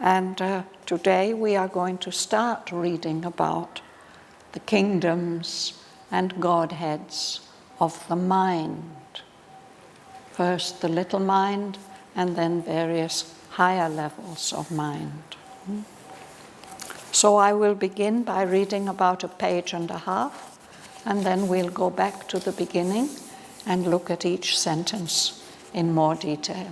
And today we are going to start reading about the kingdoms and godheads of the mind. First the little mind, and then various higher levels of mind. So I will begin by reading about a page and a half, and then we'll go back to the beginning and look at each sentence in more detail.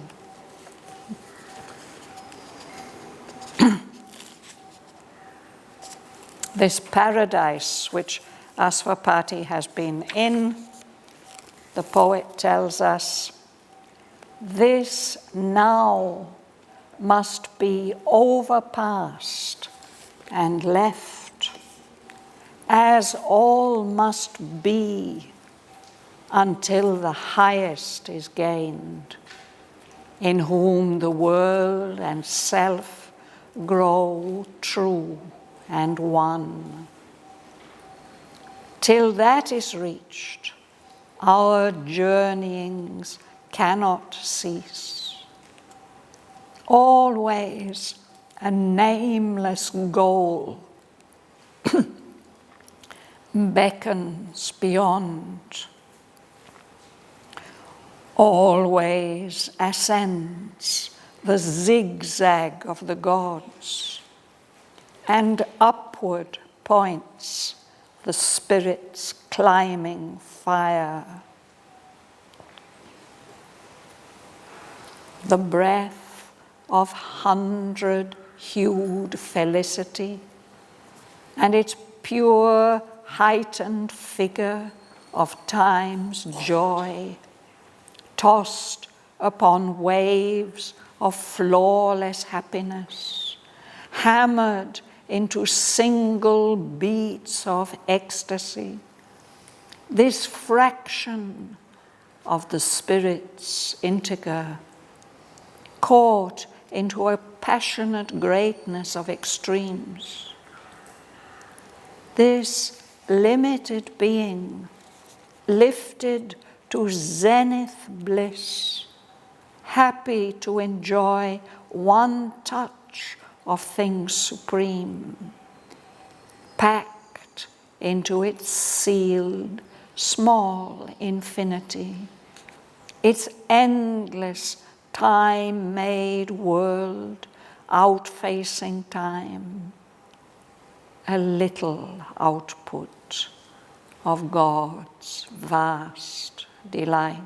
This paradise which Asvapati has been in, the poet tells us, this now must be overpassed and left, as all must be until the highest is gained, in whom the world and self grow true and one. Till that is reached, our journeyings cannot cease. Always a nameless goal beckons beyond. Always ascends the zigzag of the gods, and upward points the spirit's climbing fire. The breath of 100-hued felicity and its pure heightened figure of time's joy, tossed upon waves of flawless happiness, hammered into single beats of ecstasy, this fraction of the spirit's integer, caught into a passionate greatness of extremes. This limited being, lifted to zenith bliss, happy to enjoy one touch of things supreme, packed into its sealed, small infinity, its endless time-made world outfacing time, a little output of God's vast delight.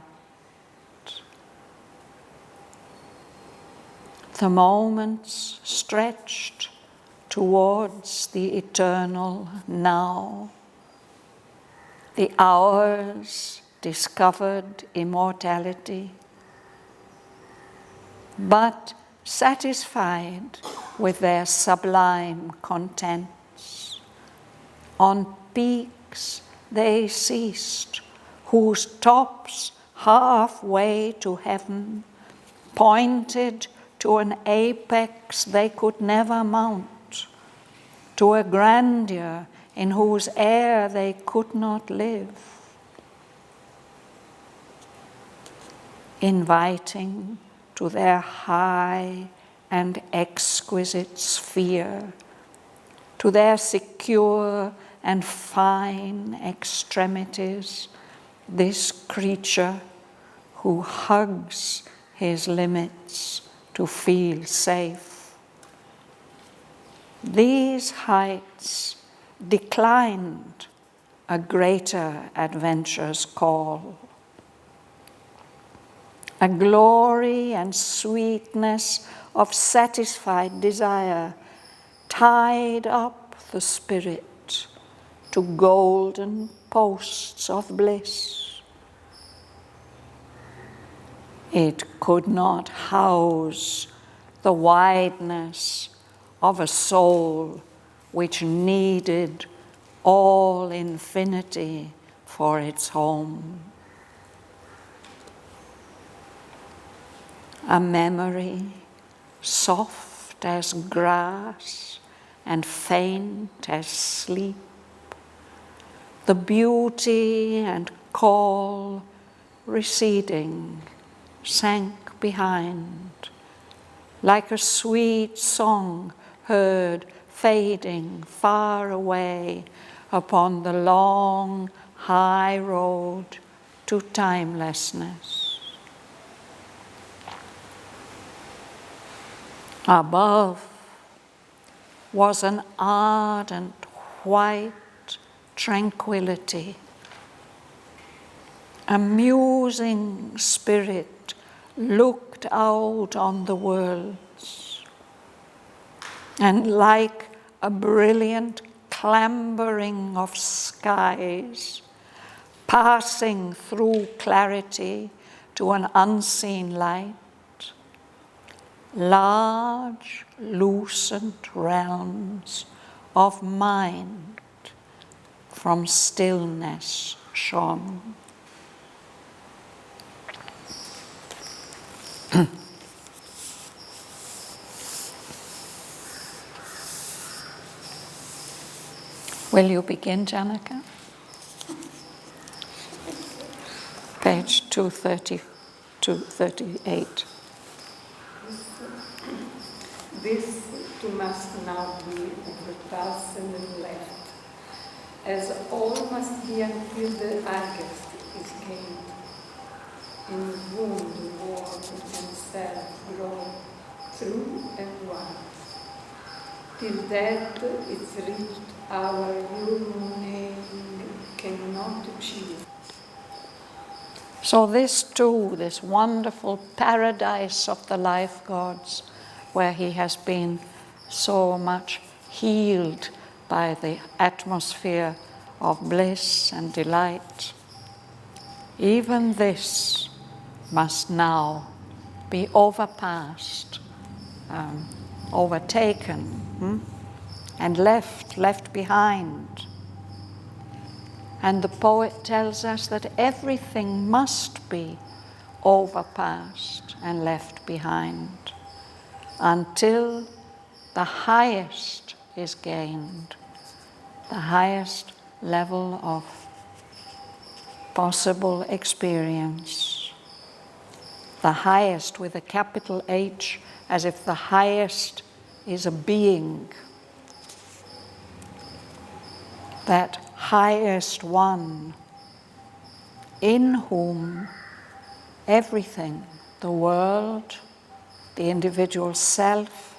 The moments stretched towards the eternal now, the hours discovered immortality, but satisfied with their sublime contents. On peaks they ceased, whose tops halfway to heaven pointed to an apex they could never mount, to a grandeur in whose air they could not live, inviting to their high and exquisite sphere, to their secure and fine extremities, this creature who hugs his limits to feel safe. These heights declined a greater adventure's call. A glory and sweetness of satisfied desire tied up the spirit to golden posts of bliss. It could not house the wideness of a soul which needed all infinity for its home. A memory soft as grass and faint as sleep, the beauty and call receding sank behind, like a sweet song heard fading far away upon the long, high road to timelessness. Above was an ardent, white tranquility. A musing spirit looked out on the worlds, and like a brilliant clambering of skies, passing through clarity to an unseen light, large, lucent realms of mind from stillness shone. Will you begin, Janaka? Page 238. This too must now be overpassed and left, as all must be until the highest is gained, in whom the world and self grow true and one. Till that it's reached, our yearning cannot achieve. So this too, this wonderful paradise of the life gods, where he has been so much healed by the atmosphere of bliss and delight, even this must now be overpassed, overtaken, and left behind. And the poet tells us that everything must be overpassed and left behind until the highest is gained, the highest level of possible experience. The highest with a capital H, as if the highest is a being. That highest one in whom everything, the world, the individual self,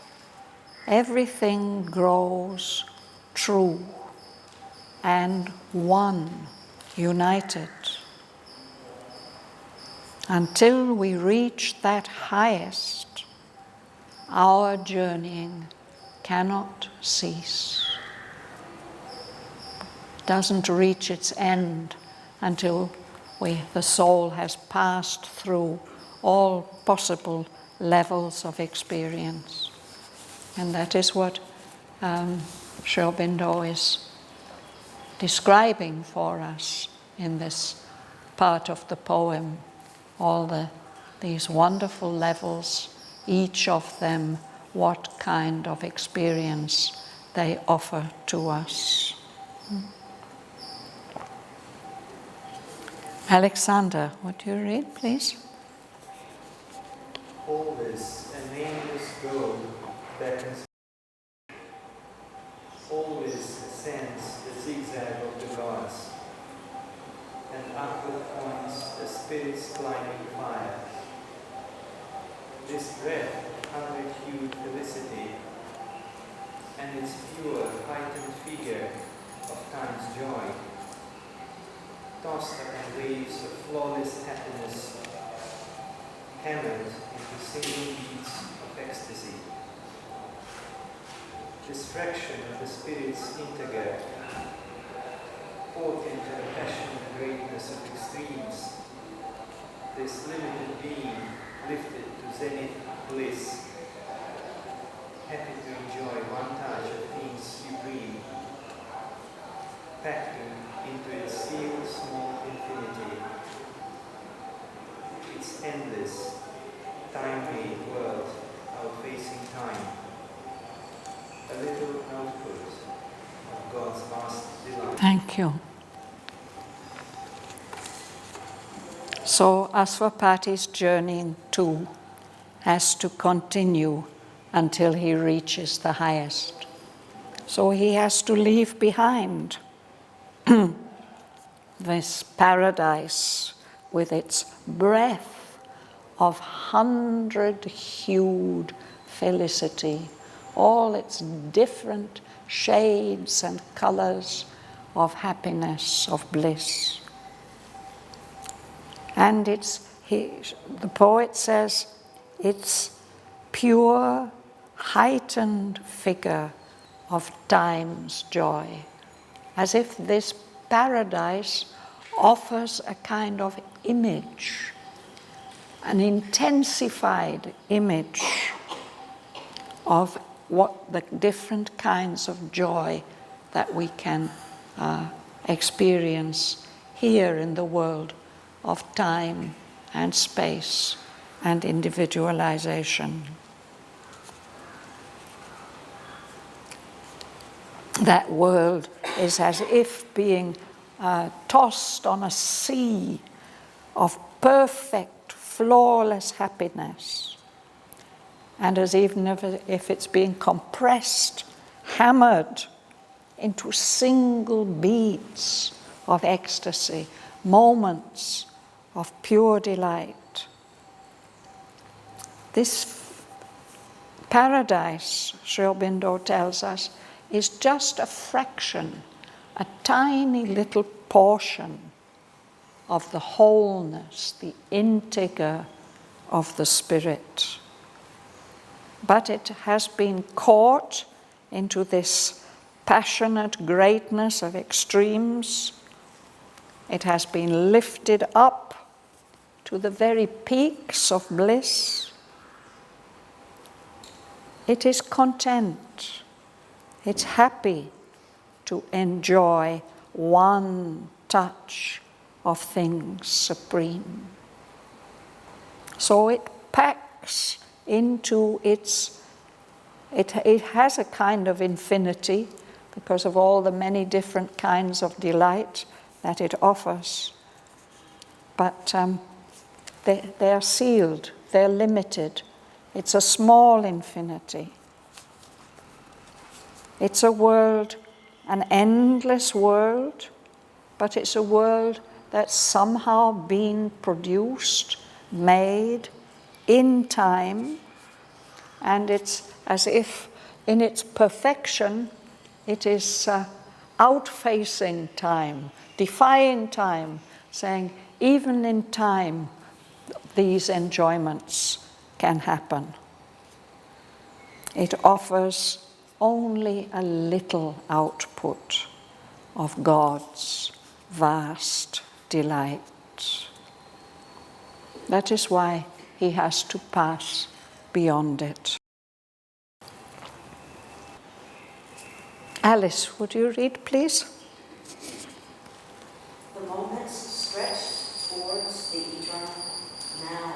everything grows true and one, united. Until we reach that highest, our journeying cannot cease. Doesn't reach its end until the soul has passed through all possible levels of experience. And that is what Sri Aurobindo is describing for us in this part of the poem. All these wonderful levels, each of them, what kind of experience they offer to us. Alexander, would you read, please? Always a nameless goal beckons. Always sends the zigzag of the gods, and upward points the spirit's climbing fire. This breath of 100-hued felicity, and its pure, heightened figure of time's joy, tossed upon waves of flawless happiness, hammered into single beats of ecstasy. This fraction of the spirit's integer, caught into the passionate greatness of extremes, this limited being lifted to zenith bliss, happy to enjoy one touch of things supreme, packed into its sealed small infinity, its endless, time-made world outfacing time, a little output of God's vast delight. Thank you. So Asvapati's journeying too has to continue until he reaches the highest. So he has to leave behind this paradise with its breath of 100-hued felicity, all its different shades and colors of happiness, of bliss. And the poet says, it's pure, heightened figure of time's joy, as if this paradise offers a kind of image, an intensified image of what the different kinds of joy that we can experience here in the world of time and space and individualization. That world is as if being tossed on a sea of perfect, flawless happiness, and as even if it's being compressed, hammered into single beats of ecstasy, moments of pure delight. This paradise, Sri Aurobindo tells us, is just a fraction, a tiny little portion of the wholeness, the integer of the spirit. But it has been caught into this passionate greatness of extremes. It has been lifted up to the very peaks of bliss. It is content. It's happy to enjoy one touch of things supreme. So it packs into it has a kind of infinity because of all the many different kinds of delight that it offers. But they're sealed, they're limited. It's a small infinity. It's a world, an endless world, but it's a world that's somehow been produced, made in time, and it's as if in its perfection it is outfacing time, defying time, saying even in time these enjoyments can happen. It offers only a little output of God's vast delight. That is why he has to pass beyond it. Alice, would you read, please? The moments stretched towards the eternal now.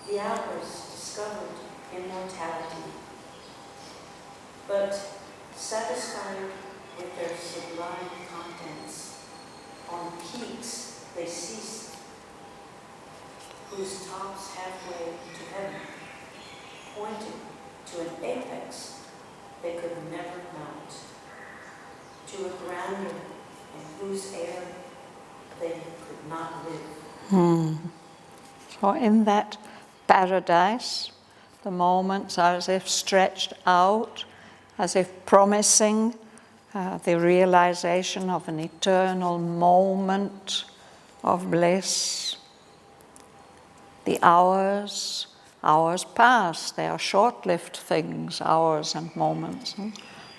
The hours discovered immortality, but satisfied with their sublime contents, on peaks they ceased, whose tops halfway to heaven pointed to an apex they could never mount, to a grandeur in whose air they could not live. So in that paradise, the moments are as if stretched out, as if promising the realization of an eternal moment of bliss. The hours pass, they are short-lived things, hours and moments.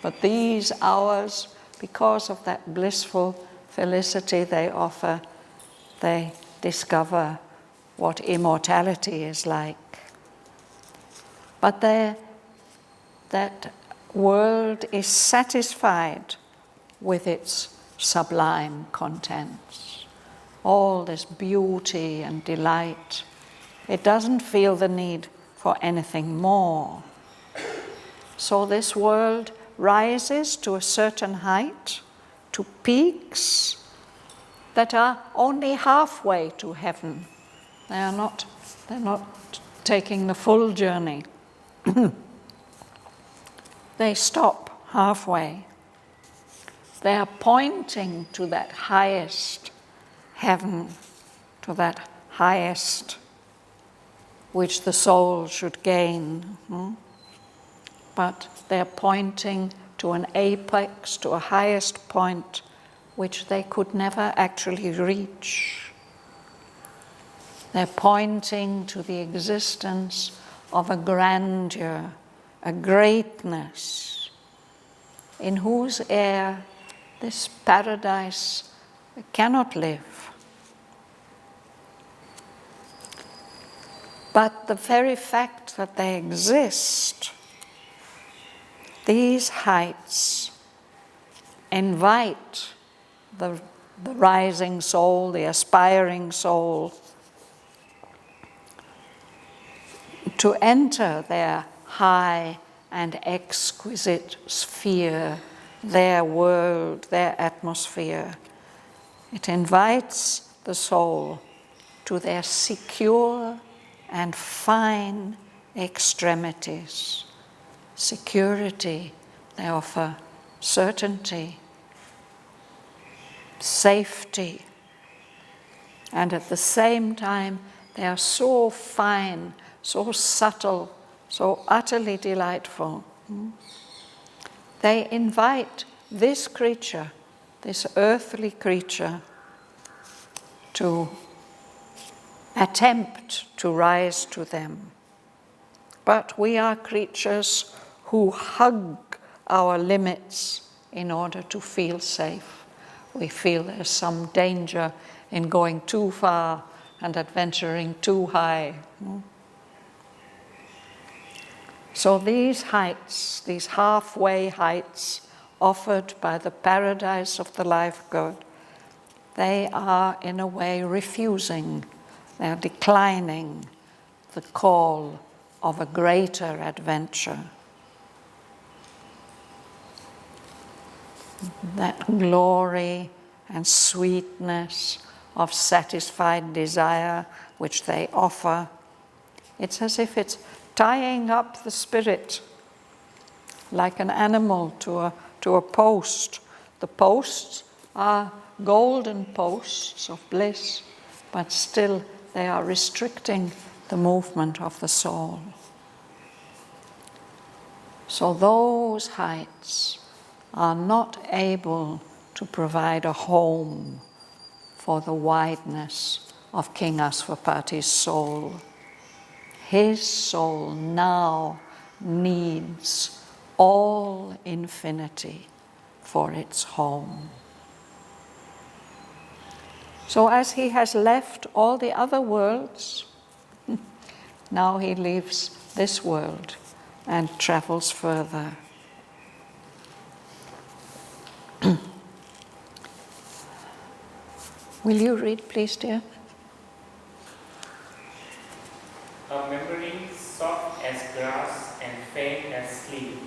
But these hours, because of that blissful felicity they offer, they discover what immortality is like. But that world is satisfied with its sublime contents. All this beauty and delight. It doesn't feel the need for anything more. So this world rises to a certain height, to peaks that are only halfway to heaven. They're not taking the full journey. they stop halfway. They are pointing to that highest heaven, to that highest which the soul should gain. But they're pointing to an apex, to a highest point which they could never actually reach. They're pointing to the existence of a grandeur, a greatness, in whose air this paradise cannot live. But the very fact that they exist, these heights invite the rising soul, the aspiring soul, to enter their high and exquisite sphere, their world, their atmosphere. It invites the soul to their secure and fine extremities. Security, they offer certainty, safety, and at the same time they are so fine, so subtle, so utterly delightful. They invite this creature, this earthly creature, to attempt to rise to them. But we are creatures who hug our limits in order to feel safe. We feel there's some danger in going too far and adventuring too high. So these heights, these halfway heights offered by the paradise of the life good, they are in a way refusing, they are declining the call of a greater adventure. That glory and sweetness of satisfied desire which they offer, it's as if it's tying up the spirit like an animal to a post. The posts are golden posts of bliss, but still they are restricting the movement of the soul. So those heights are not able to provide a home for the wideness of King Aswapati's soul. His soul now needs all infinity for its home. So as he has left all the other worlds, now he leaves this world and travels further. Will you read, please, dear? A memory soft as grass and faint as sleep,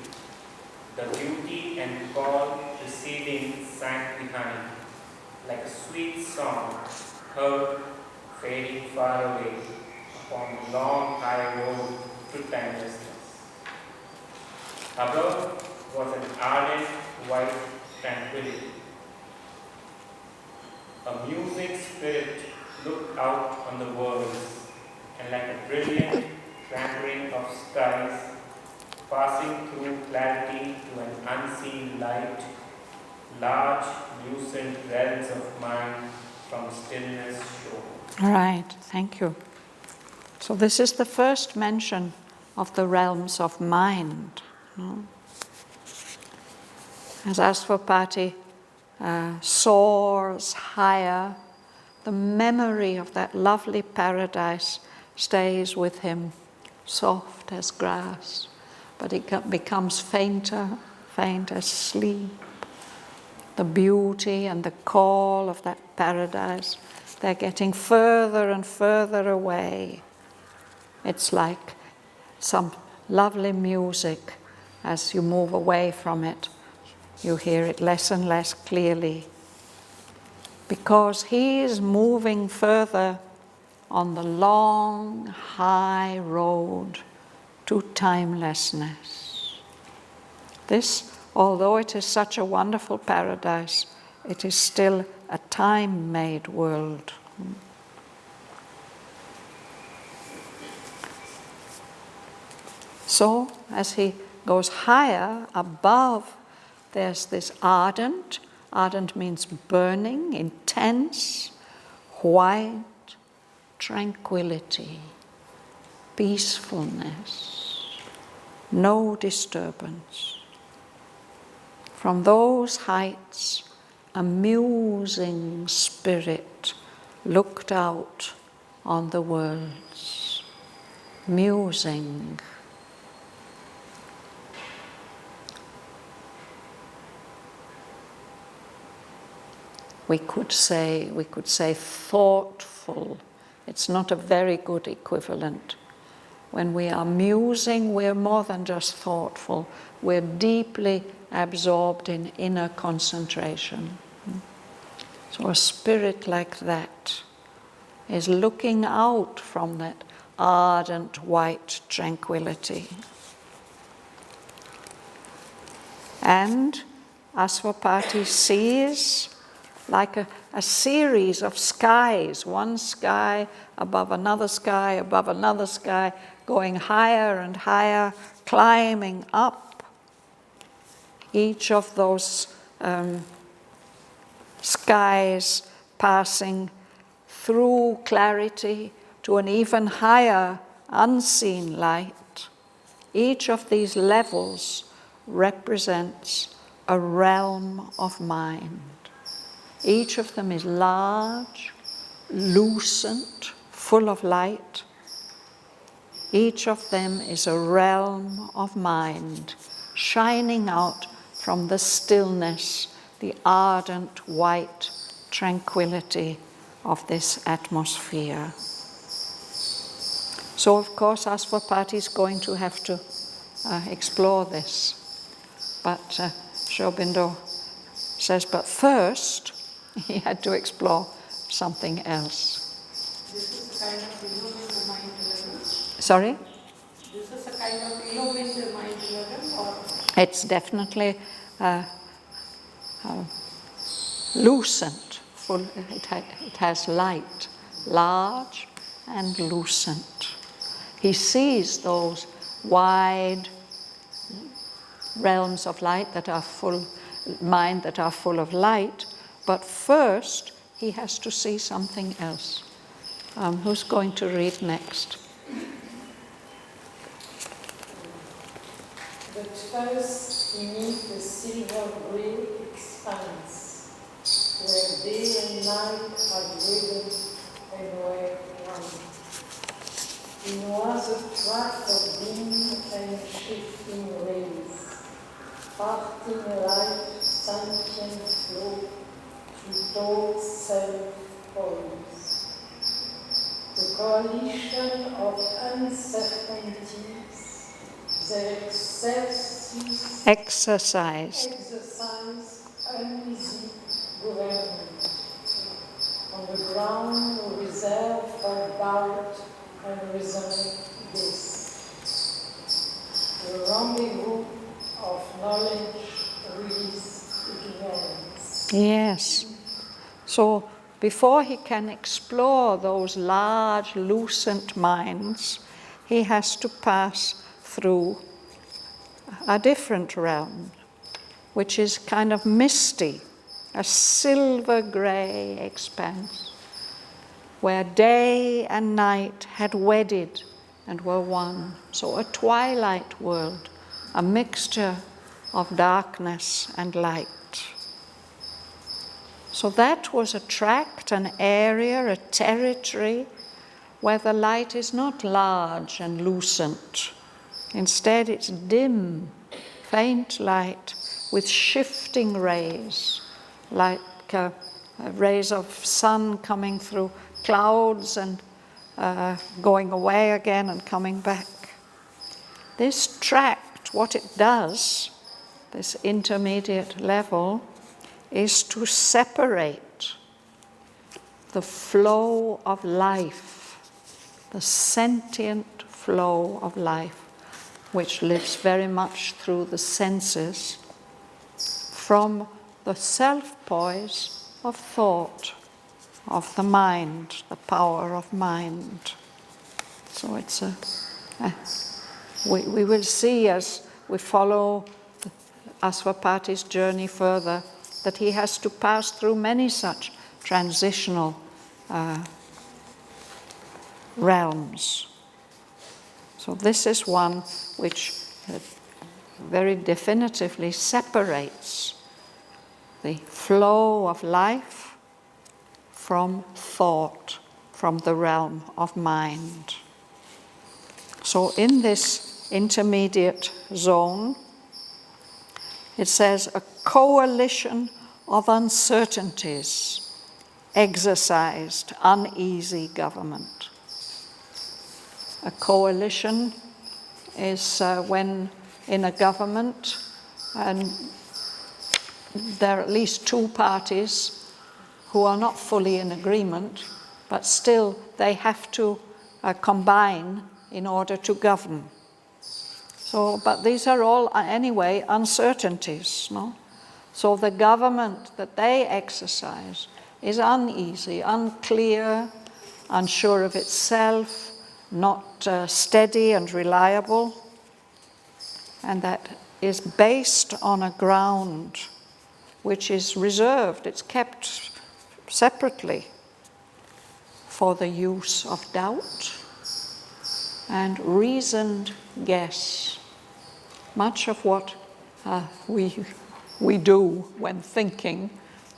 the beauty and call receding sank behind, like a sweet song heard fading far away upon the long high road to timelessness. Above was an ardent white tranquility. A musing spirit looked out on the worlds, and like a brilliant clambering of skies, passing through clarity to an unseen light, large, lucent realms of mind from stillness show. All right, thank you. So this is the first mention of the realms of mind. As Aswapati soars higher, the memory of that lovely paradise stays with him, soft as grass, but it becomes fainter, faint as sleep. The beauty and the call of that paradise, they're getting further and further away. It's like some lovely music. As you move away from it, you hear it less and less clearly, because he is moving further on the long, high road to timelessness. This, although it is such a wonderful paradise, it is still a time-made world. So, as he goes higher, above, there's this ardent. Ardent means burning, intense, white, tranquility, peacefulness, no disturbance. From those heights, a musing spirit looked out on the worlds, musing. We could say thoughtful. It's not a very good equivalent. When we are musing, we're more than just thoughtful. We're deeply absorbed in inner concentration. So a spirit like that is looking out from that ardent white tranquility. And Aswapati sees like a series of skies, one sky above another sky, going higher and higher, climbing up. Each of those skies passing through clarity to an even higher unseen light. Each of these levels represents a realm of mind. Each of them is large, lucent, full of light. Each of them is a realm of mind, shining out from the stillness, the ardent white tranquility of this atmosphere. So, of course, Aswapati is going to have to explore this. But Sri Aurobindo says, but first, he had to explore something else. This is a kind of illumined mind level. Sorry? This is a kind of illumined mind level, or It's definitely lucent, full. It has light, large and lucent. He sees those wide realms of light that are full, mind that are full of light. But first, he has to see something else. Who's going to read next? But first, he meets the silver grey expanse, where day and night are driven and were one. He was a track of dim and shifting rays, parting like sentient flow to thought self-poise. The coalition of uncertainties, their Exercised. uneasy government, on the ground reserved for doubt and reason this. The rendezvous of knowledge is ignorance. Yes. So before he can explore those large, lucent minds, he has to pass through a different realm, which is kind of misty, a silver grey expanse, where day and night had wedded and were one. So a twilight world, a mixture of darkness and light. So that was a tract, an area, a territory where the light is not large and lucent. Instead, it's dim, faint light with shifting rays, like rays of sun coming through clouds and going away again and coming back. This tract, what it does, this intermediate level, is to separate the flow of life, the sentient flow of life, which lives very much through the senses, from the self-poise of thought, of the mind, the power of mind. So it's we will see as we follow Asvapati's journey further that he has to pass through many such transitional realms. So this is one which very definitively separates the flow of life from thought, from the realm of mind. So in this intermediate zone, it says a coalition of uncertainties exercised uneasy government. A coalition is when in a government and there are at least two parties who are not fully in agreement, but still they have to combine in order to govern. So, but these are all anyway uncertainties, no? So the government that they exercise is uneasy, unclear, unsure of itself, not steady and reliable, and that is based on a ground which is reserved, it's kept separately for the use of doubt and reasoned guess. Much of what we do when thinking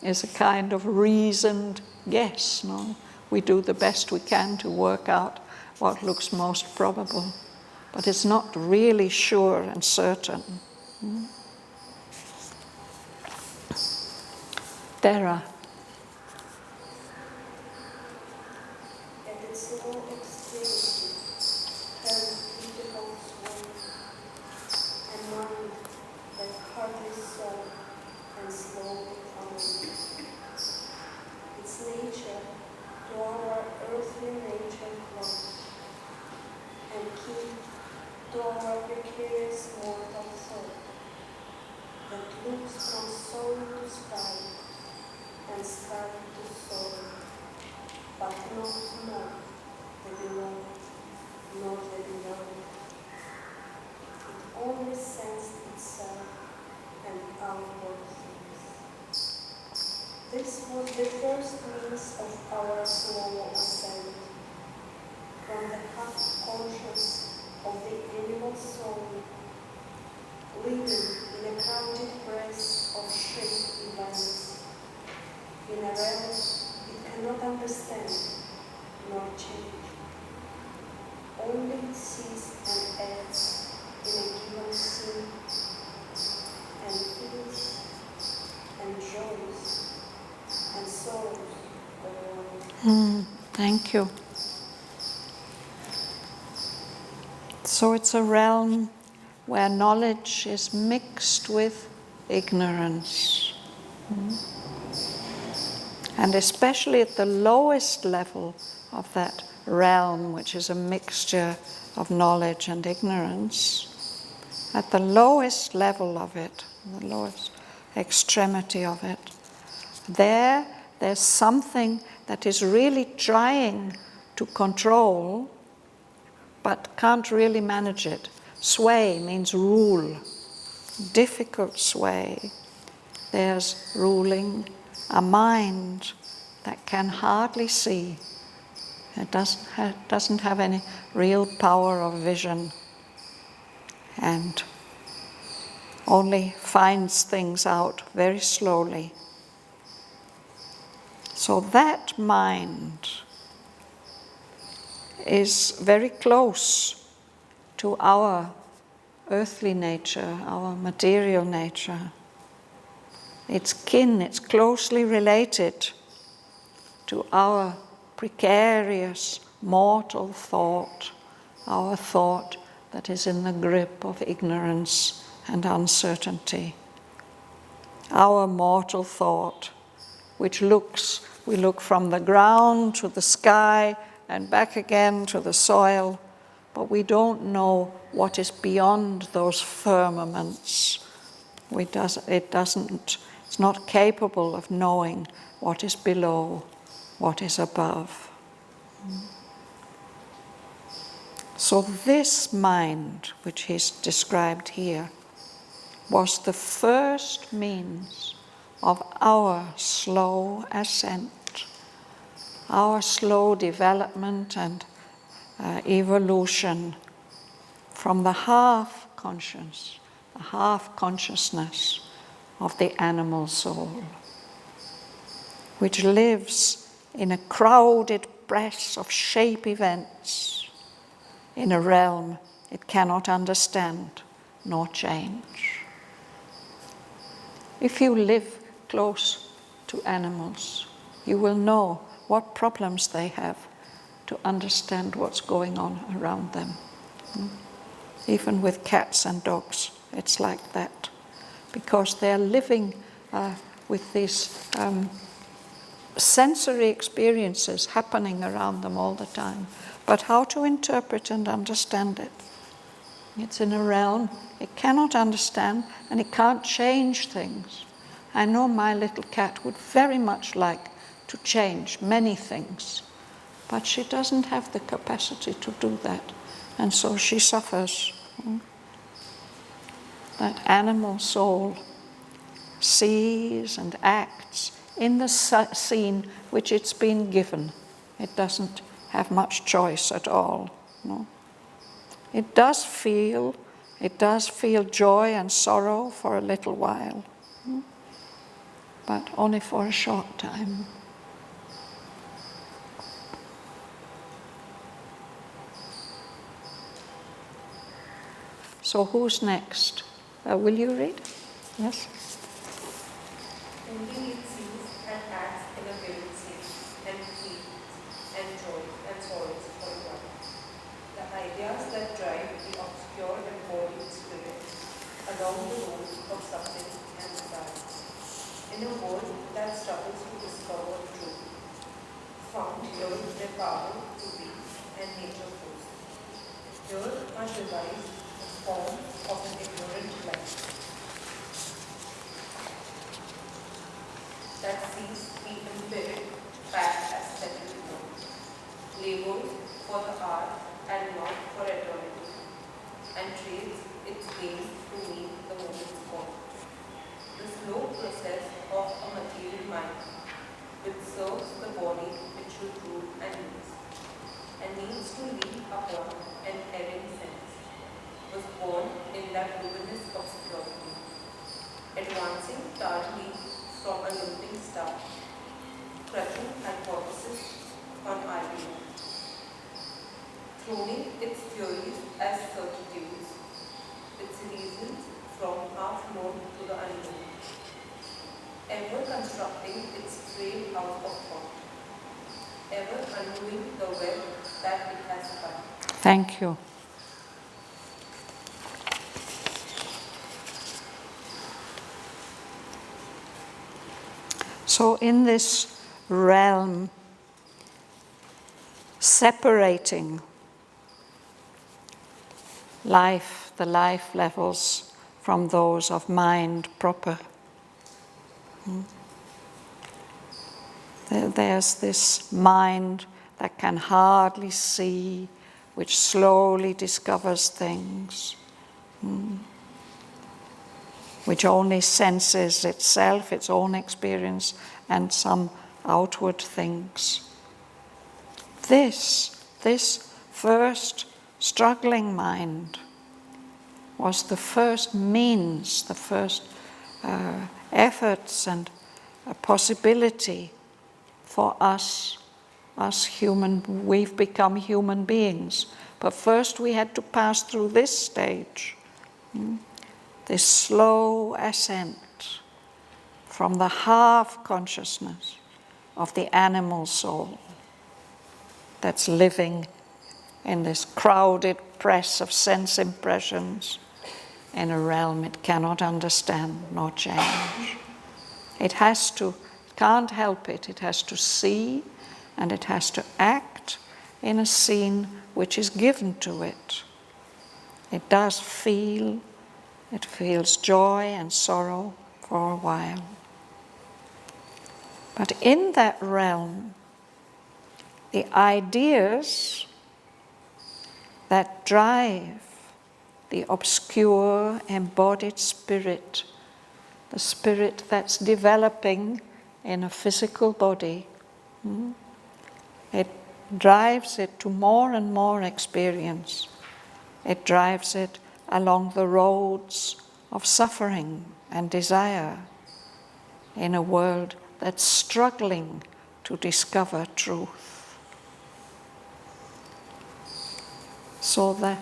is a kind of reasoned guess. No? We do the best we can to work out what looks most probable, but it's not really sure and certain. Dara. At its low extremity, turns difficult sway, and mind that hardly saw and slowly found. Its nature to our earthly nature close, and keep to our precarious mortal thought, that looks from soul to sky, and sky to soul, but knows not the below, nor the beyond. It only sensed itself and outward things. This was the first means of our slow ascent from the half-conscious of the animal soul, living in a crowded press of shape events, in a realm it cannot understand nor change, only sees and acts in a given scene, and feels and joys and sorrows around. Thank you. So it's a realm where knowledge is mixed with ignorance. And especially at the lowest level of that realm, which is a mixture of knowledge and ignorance, at the lowest level of it, the lowest extremity of it, there's something that is really trying to control, but can't really manage it. Sway means rule, difficult sway. There's ruling a mind that can hardly see. It doesn't have any real power of vision and only finds things out very slowly. So that mind is very close to our earthly nature, our material nature. It's kin, it's closely related to our precarious mortal thought, our thought that is in the grip of ignorance and uncertainty. Our mortal thought, which we look from the ground to the sky and back again to the soil, but we don't know what is beyond those firmaments. It's not capable of knowing what is below, what is above. So this mind, which is described here, was the first means of our slow ascent, our slow development and evolution from the half-consciousness of the animal soul, which lives in a crowded press of shape events, in a realm it cannot understand nor change. If you live close to animals, you will know what problems they have to understand what's going on around them. Even with cats and dogs, it's like that, because they're living with these sensory experiences happening around them all the time. But how to interpret and understand it? It's in a realm it cannot understand, and it can't change things. I know my little cat would very much like to change many things, but she doesn't have the capacity to do that, and so she suffers. That animal soul sees and acts in the scene which it's been given. It doesn't have much choice at all. No? It does feel joy and sorrow for a little while, but only for a short time. So who's next? Will you read? Yes? Thinking it sees and acts in a given state, and feels and joys and sorrows for a while. The ideas that drive the obscure embodied spirit along the roads of suffering and desire, in a world that struggles to discover truth, found here their power to be and nature force. Here are devised the form of an ignorant life that sees the empiric fact as settled down, labors for the hour and not for eternity, and trades its gain to meet the moment's call. The slow process of a material mind, which serves the body it should rule and use, and needs to lead upon an erring sense, was born in that luminous obscurity, advancing tardily from a limping star, clutching hypothesis on argument, throwing its theories as certitudes, its reasons from half known to the unknown, ever constructing its frail house of thought, ever undoing the web that it has spun. Thank you. So in this realm, separating life, the life levels, from those of mind proper, there's this mind that can hardly see, which slowly discovers things, which only senses itself, its own experience, and some outward things. This first struggling mind was the first means, the first efforts and a possibility for us human. We've become human beings, but first we had to pass through this stage. This slow ascent from the half-consciousness of the animal soul that's living in this crowded press of sense impressions in a realm it cannot understand nor change. It can't help it. It has to see, and it has to act, in a scene which is given to it. It does feel, it feels joy and sorrow for a while. But in that realm, the ideas that drive the obscure embodied spirit, the spirit that's developing in a physical body, it drives it to more and more experience. It drives it along the roads of suffering and desire in a world that's struggling to discover truth. So that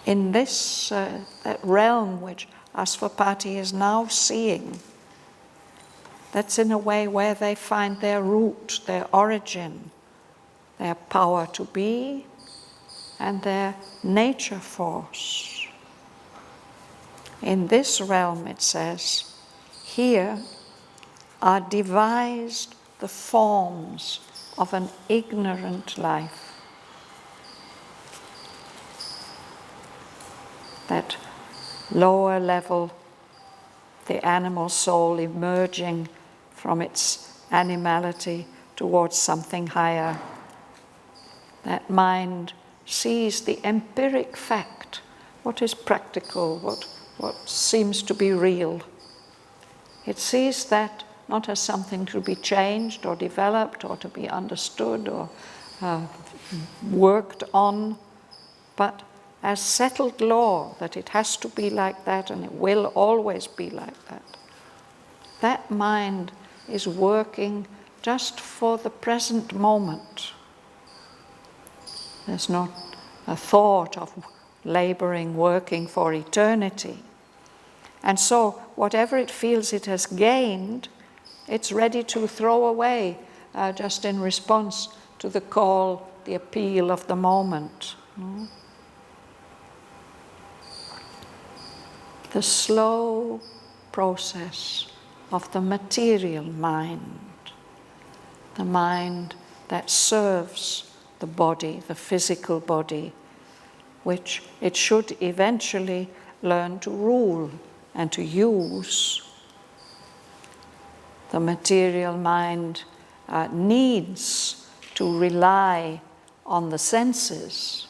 in this that realm which Asvapati is now seeing, that's in a way where they find their root, their origin, their power to be, and their nature force. In this realm, it says, here are devised the forms of an ignorant life. That lower level, the animal soul emerging from its animality towards something higher. That mind sees the empiric fact, what is practical, what seems to be real. It sees that not as something to be changed or developed or to be understood or worked on, but as settled law, that it has to be like that and it will always be like that. That mind is working just for the present moment. There's not a thought of laboring, working for eternity. And so whatever it feels it has gained, it's ready to throw away just in response to the call, the appeal of the moment. The slow process of the material mind, the mind that serves the body, the physical body, which it should eventually learn to rule and to use. The material mind needs to rely on the senses,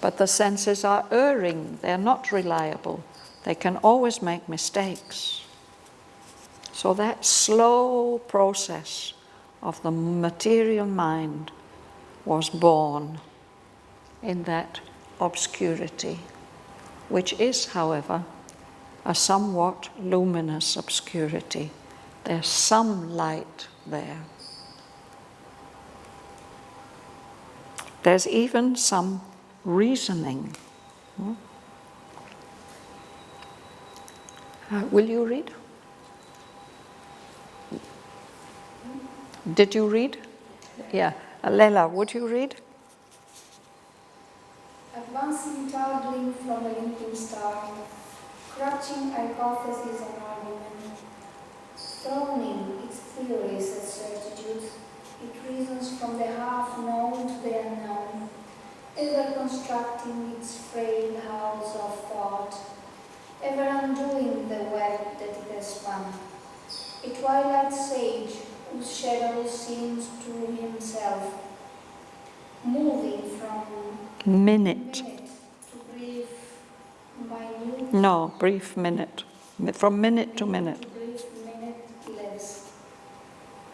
but the senses are erring, they're not reliable, they can always make mistakes. So that slow process of the material mind was born in that obscurity, which is, however, a somewhat luminous obscurity. There's some light there. There's even some reasoning. Will you read? Did you read? Yeah. Leila, would you read? Advancing toddling from a limping star, crutching hypothesis and argument, throning its theories as certitudes, it reasons from the half-known to the unknown, ever constructing its frail house of thought, ever undoing the web that it has spun. A twilight sage whose shadow seems to himself, moving from Minute. to brief minute. No, brief minute. From minute to minute. Brief minute lives.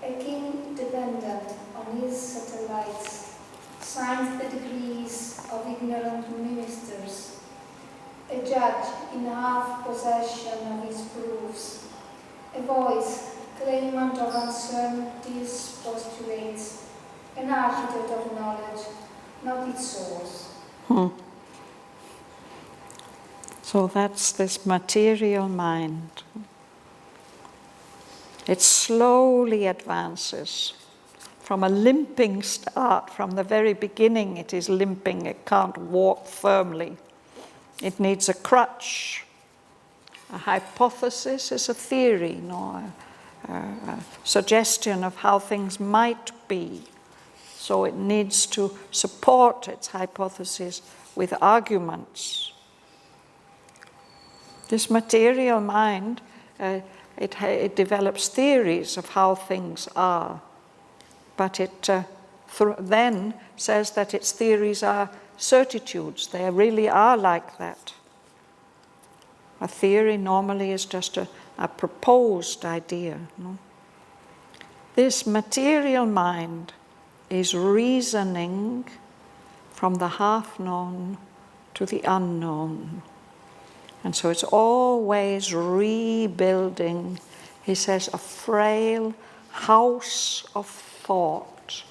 A king dependent on his satellites, signs the degrees of ignorant ministers. A judge in half possession of his proofs. A voice, claimant of uncertainties, postulates. An architect of knowledge, not its source. So that's this material mind. It slowly advances from a limping start. From the very beginning it is limping, it can't walk firmly. It needs a crutch. A hypothesis is a theory, a suggestion of how things might be, so it needs to support its hypothesis with arguments. This material mind, it develops theories of how things are, but it then says that its theories are certitudes. They really are like that. A theory normally is just a proposed idea. No? This material mind is reasoning from the half-known to the unknown. And so it's always rebuilding, he says, a frail house of thought,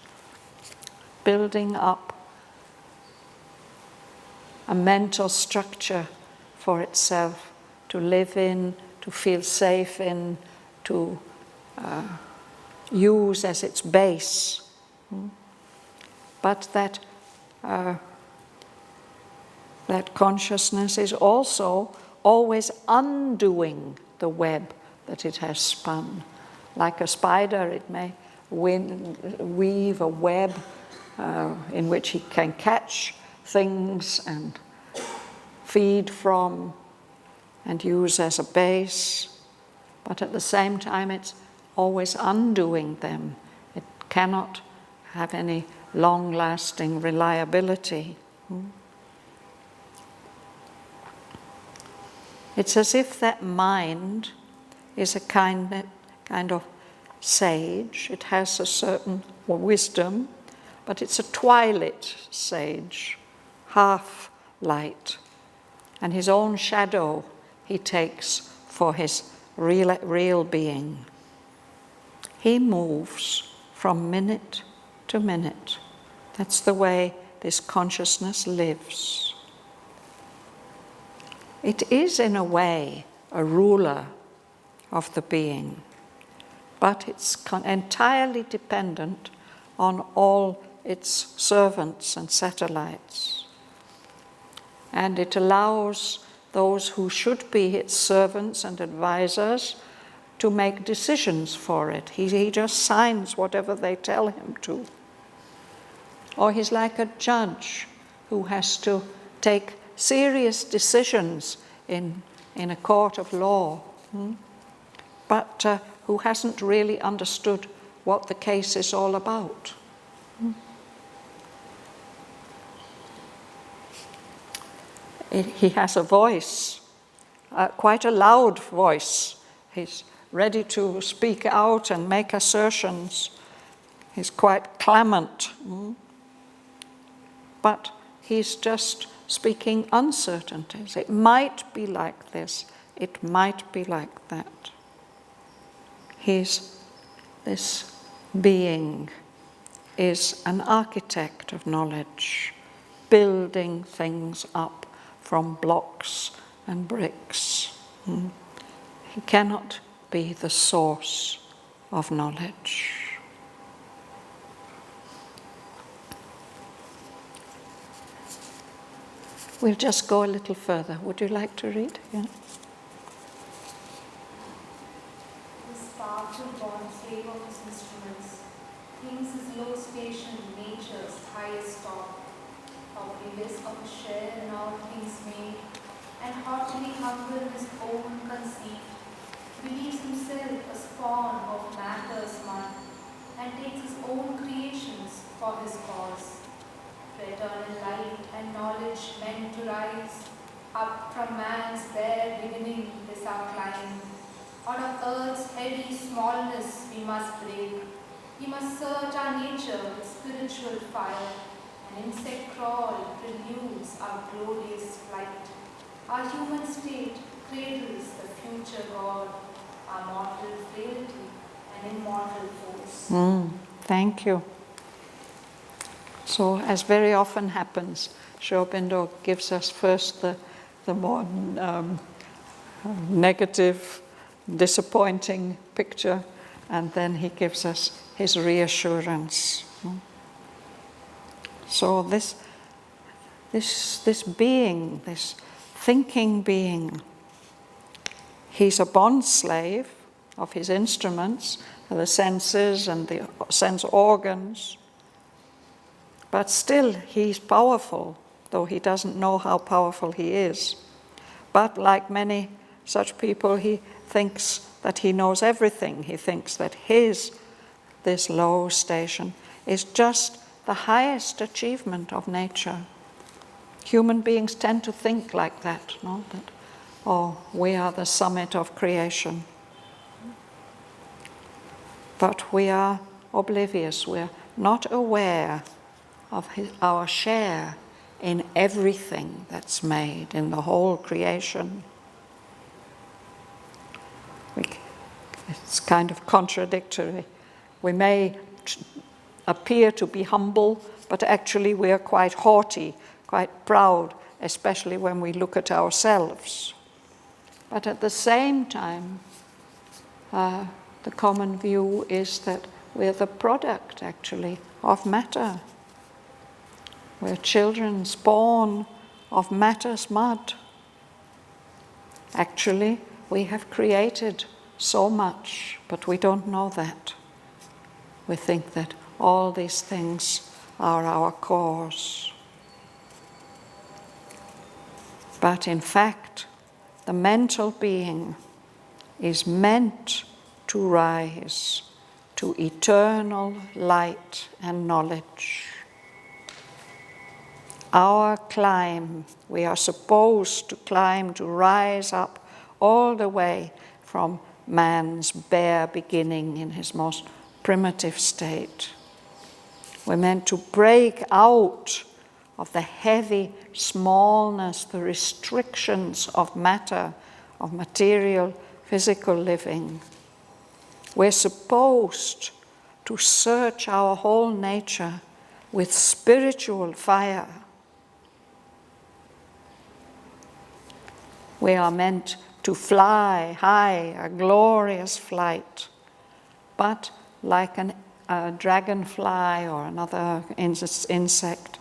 building up a mental structure for itself to live in, to feel safe in, to use as its base. But that consciousness is also always undoing the web that it has spun. Like a spider, it may weave a web in which it can catch things and feed from and use as a base, but at the same time it's always undoing them. It cannot have any long-lasting reliability. It's as if that mind is a kind of sage. It has a certain wisdom, but it's a twilight sage, half light. And his own shadow he takes for his real being. He moves from minute to minute. That's the way this consciousness lives. It is, in a way, a ruler of the being, but it's entirely dependent on all its servants and satellites. And it allows those who should be its servants and advisors to make decisions for it. He just signs whatever they tell him to. Or he's like a judge who has to take serious decisions in a court of law, but who hasn't really understood what the case is all about. He has a voice, quite a loud voice. He's ready to speak out and make assertions. He's quite clamant. But he's just speaking uncertainties. It might be like this. It might be like that. This being is an architect of knowledge, building things up from blocks and bricks. He cannot be the source of knowledge. We'll just go a little further. Would you like to read? Yeah. This powerful born slave of his instruments thinks his low station nature's highest top, oblivious of a share in all things made, and heartily humble in his own conceit, believes himself a spawn of matter's mud, and takes his own creations for his cause. For eternal light and knowledge meant to rise up from man's bare beginning is our climb. Out of earth's heavy smallness we must break. We must search our nature with spiritual fire. An insect crawl renews our glorious flight. Our human state cradles the future God, our mortal frailty and immortal force. Thank you. So, as very often happens, Sri Aurobindo gives us first the more negative, disappointing picture, and then he gives us his reassurance. So this being, this thinking being, he's a bond slave of his instruments, the senses and the sense organs. But still, he's powerful, though he doesn't know how powerful he is. But like many such people, he thinks that he knows everything. He thinks that this low station, is just the highest achievement of nature. Human beings tend to think like that, no? That, oh, we are the summit of creation. But we are oblivious. We're not aware of our share in everything that's made, in the whole creation. It's kind of contradictory. We may appear to be humble, but actually we are quite haughty, quite proud, especially when we look at ourselves. But at the same time, the common view is that we're the product, actually, of matter. We're children spawn of matter's mud. Actually, we have created so much, but we don't know that. We think that all these things are our cause. But in fact, the mental being is meant to rise to eternal light and knowledge. Our climb, we are supposed to climb, to rise up all the way from man's bare beginning in his most primitive state. We're meant to break out of the heavy smallness, the restrictions of matter, of material, physical living. We're supposed to search our whole nature with spiritual fire. We are meant to fly high, a glorious flight, but like a dragonfly or another insect,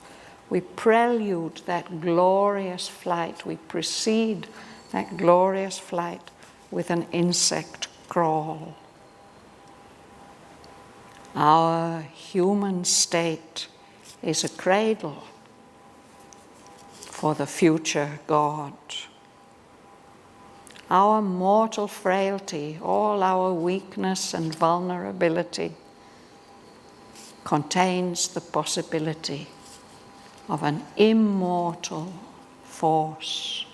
we prelude that glorious flight, we precede that glorious flight with an insect crawl. Our human state is a cradle for the future God. Our mortal frailty, all our weakness and vulnerability, contains the possibility of an immortal force,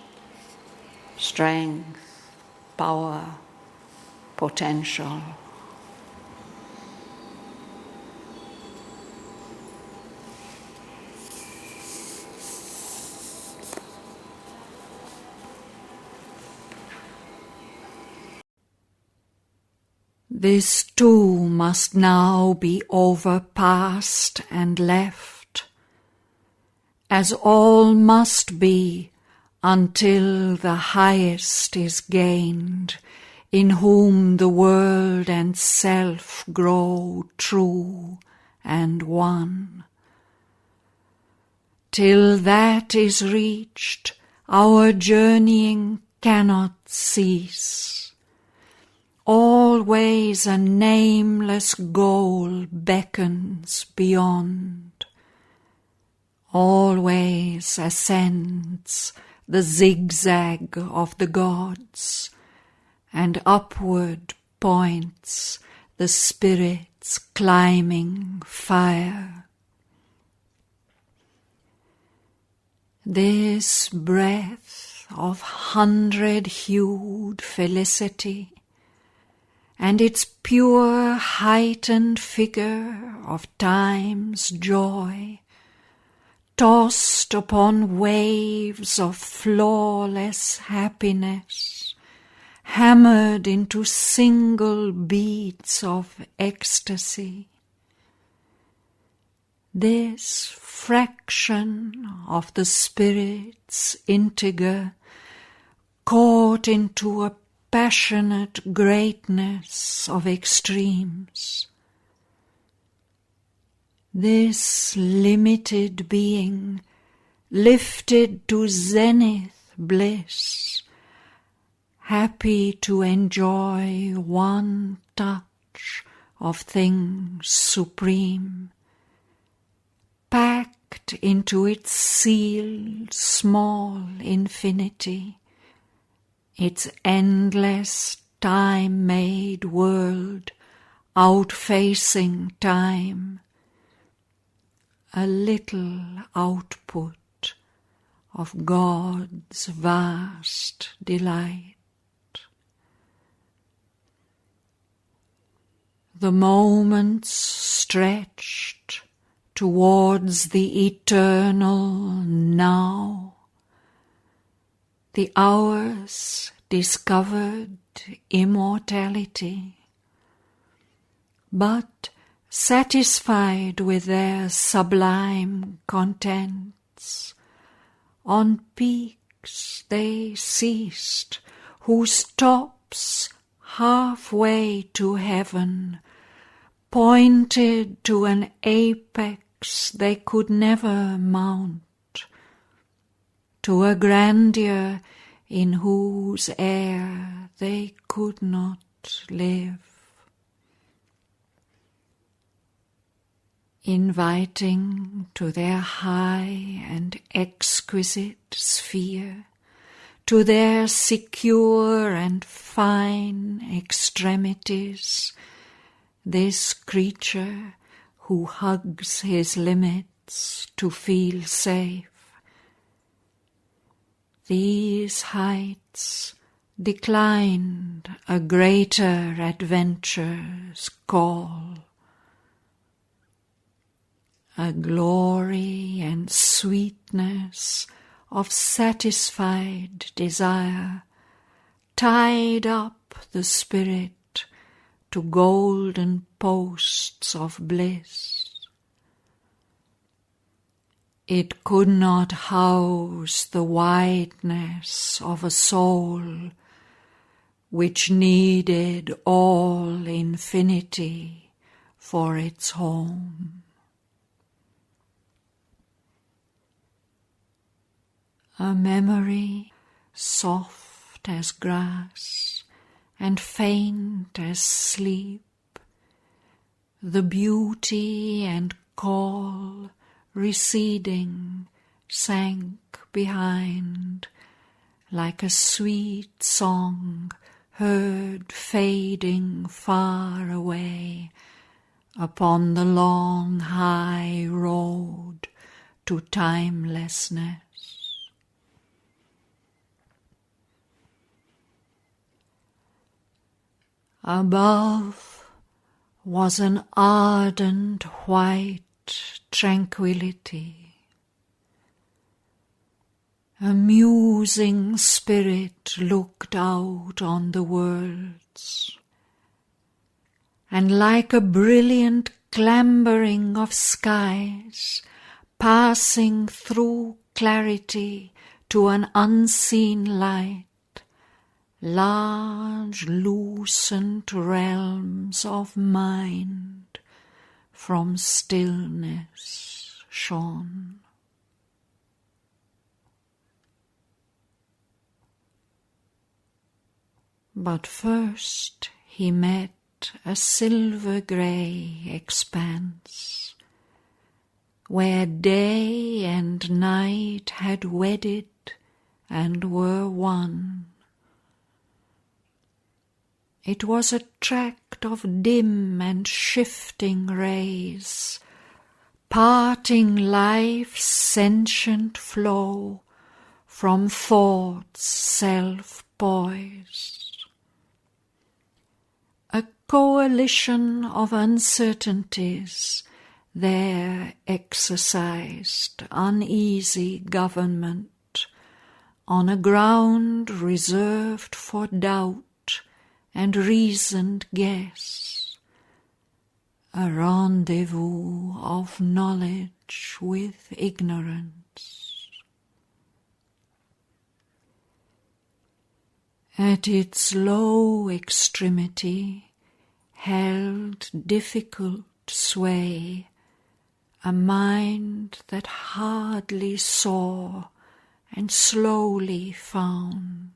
strength, power, potential. This too must now be overpassed and left, as all must be until the highest is gained, in whom the world and self grow true and one. Till that is reached, our journeying cannot cease. Always a nameless goal beckons beyond. Always ascends the zigzag of the gods, and upward points the spirit's climbing fire. This breath of 100-hued felicity, and its pure heightened figure of time's joy, tossed upon waves of flawless happiness, hammered into single beats of ecstasy. This fraction of the spirit's integer, caught into a passionate greatness of extremes. This limited being, lifted to zenith bliss, happy to enjoy one touch of things supreme, packed packed into its sealed small infinity, its endless time-made world outfacing time, a little output of God's vast delight. The moments stretched towards the eternal now, the hours discovered immortality, but satisfied with their sublime contents, on peaks they ceased, whose tops halfway to heaven pointed to an apex they could never mount, to a grandeur in whose air they could not live. Inviting to their high and exquisite sphere, to their secure and fine extremities, this creature who hugs his limits to feel safe. These heights declined a greater adventure's call, a glory and sweetness of satisfied desire tied up the spirit to golden posts of bliss. It could not house the wideness of a soul which needed all infinity for its home. A memory soft as grass and faint as sleep, the beauty and call receding sank behind, like a sweet song heard fading far away upon the long high road to timelessness. Above was an ardent white tranquility. A musing spirit looked out on the worlds, and like a brilliant clambering of skies, passing through clarity to an unseen light, large lucent realms of mind from stillness shone. But first he met a silver-grey expanse, where day and night had wedded and were one. It was a tract of dim and shifting rays, parting life's sentient flow from thought's self-poised. A coalition of uncertainties there exercised uneasy government on a ground reserved for doubt and reasoned guess, a rendezvous of knowledge with ignorance. At its low extremity held difficult sway a mind that hardly saw and slowly found.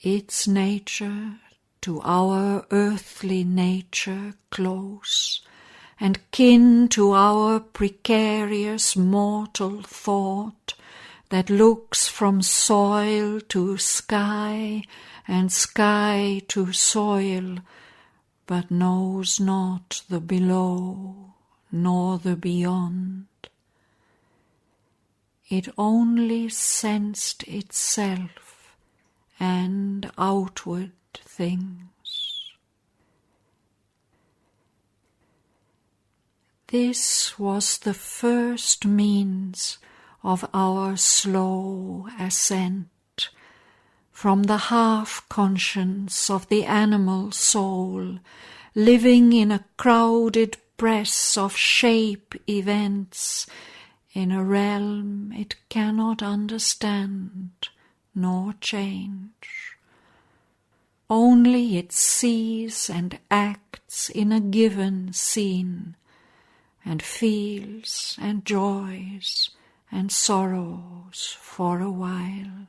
Its nature to our earthly nature close, and kin to our precarious mortal thought that looks from soil to sky and sky to soil, but knows not the below nor the beyond. It only sensed itself and outward things. This was the first means of our slow ascent from the half-conscience of the animal soul, living in a crowded press of shape events, in a realm it cannot understand nor change. Only it sees and acts in a given scene, and feels and joys and sorrows for a while.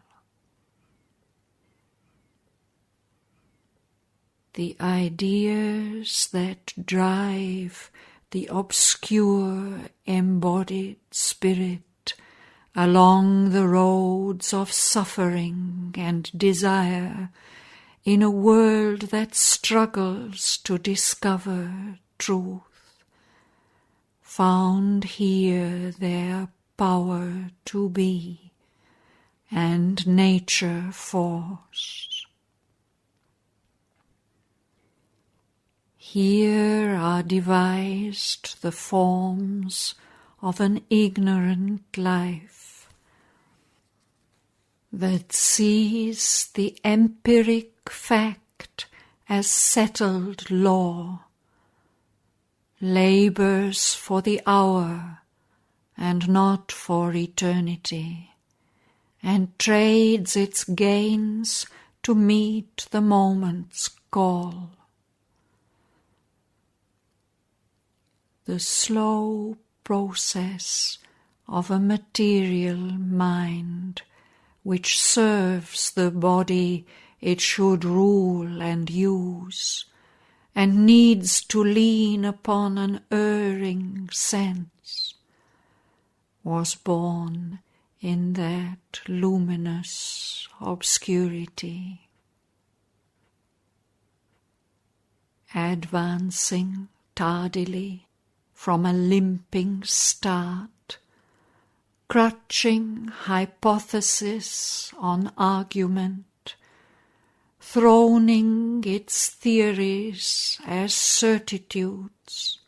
The ideas that drive the obscure embodied spirit along the roads of suffering and desire in a world that struggles to discover truth, found here their power to be and nature force. Here are devised the forms of an ignorant life that sees the empiric fact as settled law, labors for the hour and not for eternity, and trades its gains to meet the moment's call. The slow process of a material mind which serves the body it should rule and use, and needs to lean upon an erring sense, was born in that luminous obscurity. Advancing tardily from a limping start, crutching hypothesis on argument, throning its theories as certitudes,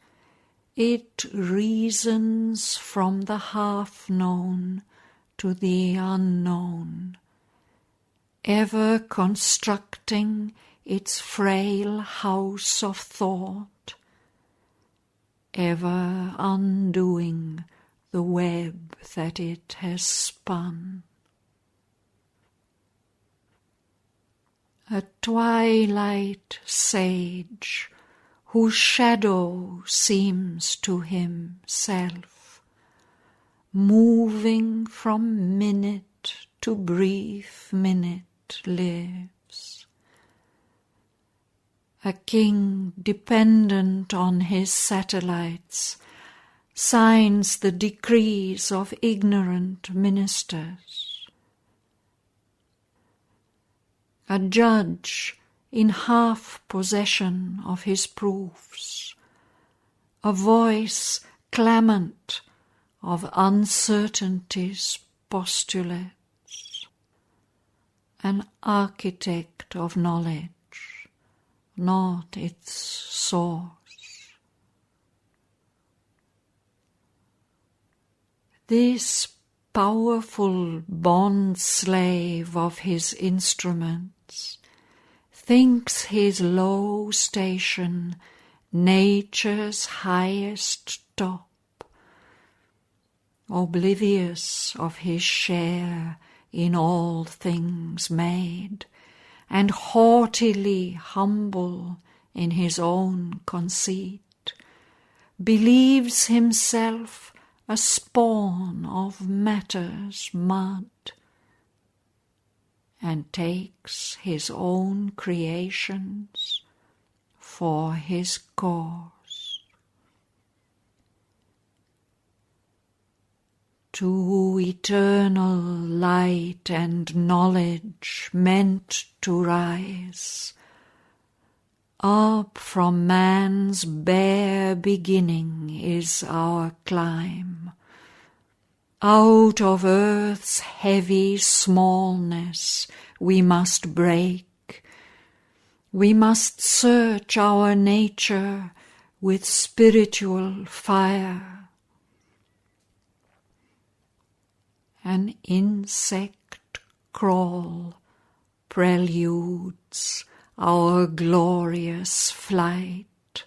it reasons from the half-known to the unknown, ever constructing its frail house of thought, ever undoing the web that it has spun. A twilight sage, whose shadow seems to himself, moving from minute to brief minute lives. A king dependent on his satellites signs the decrees of ignorant ministers. A judge in half-possession of his proofs, a voice clamant of uncertainty's postulates, an architect of knowledge, not its source. This powerful bond-slave of his instruments thinks his low station nature's highest top, oblivious of his share in all things made, and haughtily humble in his own conceit, believes himself a spawn of matter's mud, and takes his own creations for his cause. to eternal light and knowledge meant to rise. Up from man's bare beginning is our climb. Out of earth's heavy smallness we must break. We must search our nature with spiritual fire. An insect crawl preludes our glorious flight.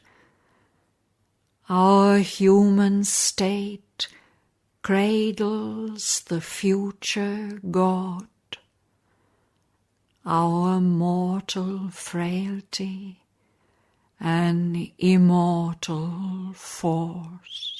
Our human state cradles the future God. Our mortal frailty an immortal force.